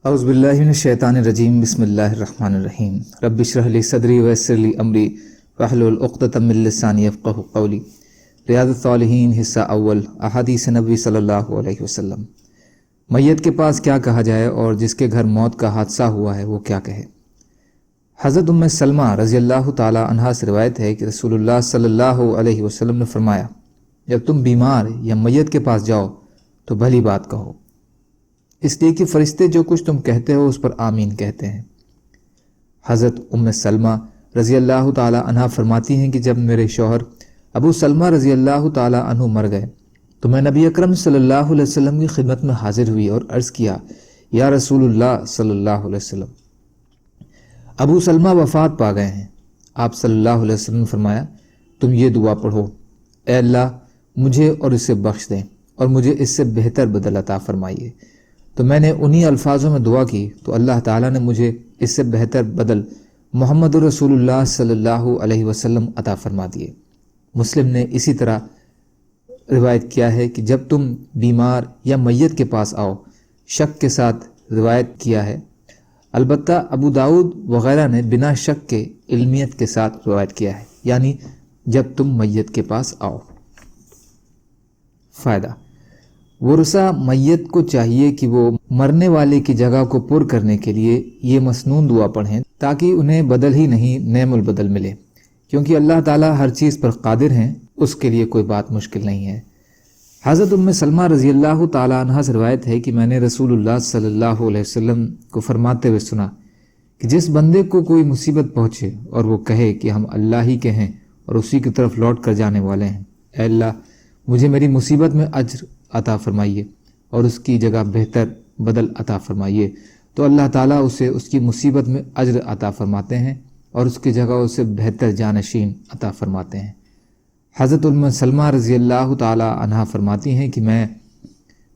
اعوذ باللہ من الشیطان الرجیم بسم اللہ الرحمن الرحیم رب اشرح لی صدری ویسر لی امری واحلل عقدۃ من لسانی یفقہوا قولی۔ ریاض الصالحین حصہ اول، احادیث نبوی صلی اللہ علیہ وسلم۔ میت کے پاس کیا کہا جائے اور جس کے گھر موت کا حادثہ ہوا ہے وہ کیا کہے؟ حضرت ام سلمہ رضی اللہ تعالی عنہا سے روایت ہے کہ رسول اللہ صلی اللہ علیہ وسلم نے فرمایا، جب تم بیمار یا میت کے پاس جاؤ تو بھلی بات کہو، اس لیے کہ فرشتے جو کچھ تم کہتے ہو اس پر آمین کہتے ہیں۔ حضرت ام سلمہ رضی اللہ تعالی عنہ فرماتی ہیں کہ جب میرے شوہر ابو سلمہ رضی اللہ تعالی عنہ مر گئے تو میں نبی اکرم صلی اللہ علیہ وسلم کی خدمت میں حاضر ہوئی اور عرض کیا، یا رسول اللہ صلی اللہ علیہ وسلم، ابو سلمہ وفات پا گئے ہیں۔ آپ صلی اللہ علیہ وسلم نے فرمایا، تم یہ دعا پڑھو، اے اللہ مجھے اور اسے بخش دیں اور مجھے اس سے بہتر بدل عطا فرمائیے۔ تو میں نے انہی الفاظوں میں دعا کی تو اللہ تعالیٰ نے مجھے اس سے بہتر بدل محمد رسول اللہ صلی اللہ علیہ وسلم عطا فرما دیے۔ مسلم نے اسی طرح روایت کیا ہے کہ جب تم بیمار یا میت کے پاس آؤ، شک کے ساتھ روایت کیا ہے، البتہ ابو داؤد وغیرہ نے بنا شک کے علمیت کے ساتھ روایت کیا ہے، یعنی جب تم میت کے پاس آؤ۔ فائدہ: ورثہ میت کو چاہیے کہ وہ مرنے والے کی جگہ کو پر کرنے کے لیے یہ مسنون دعا پڑھیں تاکہ انہیں بدل ہی نہیں نعم البدل ملے، کیونکہ اللہ تعالیٰ ہر چیز پر قادر ہیں، اس کے لیے کوئی بات مشکل نہیں ہے۔ حضرت ام سلمہ رضی اللہ تعالیٰ عنہ سے روایت ہے کہ میں نے رسول اللہ صلی اللہ علیہ وسلم کو فرماتے ہوئے سنا کہ جس بندے کو کوئی مصیبت پہنچے اور وہ کہے کہ ہم اللہ ہی کے ہیں اور اسی کی طرف لوٹ کر جانے والے ہیں، اے اللہ مجھے میری مصیبت میں اجر عطا فرمائیے اور اس کی جگہ بہتر بدل عطا فرمائیے، تو اللہ تعالیٰ اسے اس کی مصیبت میں اجر عطا فرماتے ہیں اور اس کی جگہ اسے بہتر جانشین عطا فرماتے ہیں۔ حضرت ام سلمہ رضی اللہ تعالیٰ عنہ فرماتی ہیں کہ میں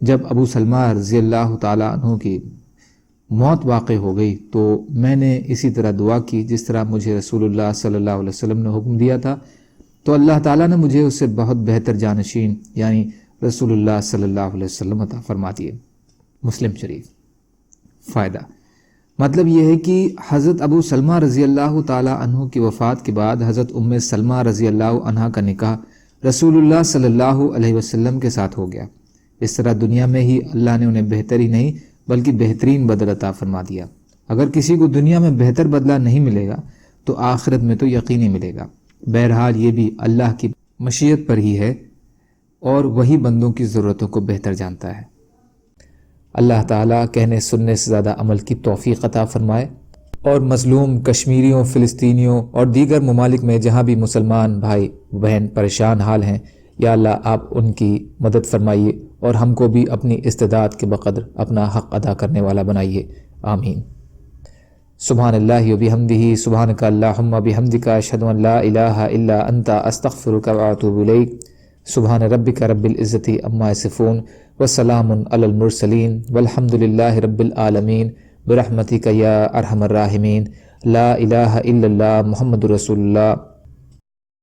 جب ابو سلمہ رضی اللہ تعالیٰ عنہ کی موت واقع ہو گئی تو میں نے اسی طرح دعا کی جس طرح مجھے رسول اللہ صلی اللہ علیہ وسلم نے حکم دیا تھا، تو اللہ تعالیٰ نے مجھے اس سے بہت بہتر جانشین یعنی رسول اللہ صلی اللہ علیہ وسلم عطا فرما دیے۔ مسلم شریف۔ فائدہ: مطلب یہ ہے کہ حضرت ابو سلمہ رضی اللہ تعالی عنہ کی وفات کے بعد حضرت ام سلمہ رضی اللہ عنہ کا نکاح رسول اللہ صلی اللہ علیہ وسلم کے ساتھ ہو گیا۔ اس طرح دنیا میں ہی اللہ نے انہیں بہتر ہی نہیں بلکہ بہترین بدل عطا فرما دیا۔ اگر کسی کو دنیا میں بہتر بدلہ نہیں ملے گا تو آخرت میں تو یقینی ملے گا۔ بہرحال یہ بھی اللہ کی مشیت پر ہی ہے اور وہی بندوں کی ضرورتوں کو بہتر جانتا ہے۔ اللہ تعالیٰ کہنے سننے سے زیادہ عمل کی توفیق عطا فرمائے، اور مظلوم کشمیریوں، فلسطینیوں اور دیگر ممالک میں جہاں بھی مسلمان بھائی بہن پریشان حال ہیں، یا اللہ آپ ان کی مدد فرمائیے اور ہم کو بھی اپنی استعداد کے بقدر اپنا حق ادا کرنے والا بنائیے، آمین۔ سبحان اللہ و بحمدہ، سبحانک اللہم بحمدک، اشہد ان لا الہ الا انت، استغفرک و اتوب الیک۔ سبحان ربک رب العزت عما یصفون وسلام علی المرسلین والحمد للہ رب العالمین برحمتک یا ارحم الراحمین۔ لا الہ الا اللہ محمد رسول اللہ۔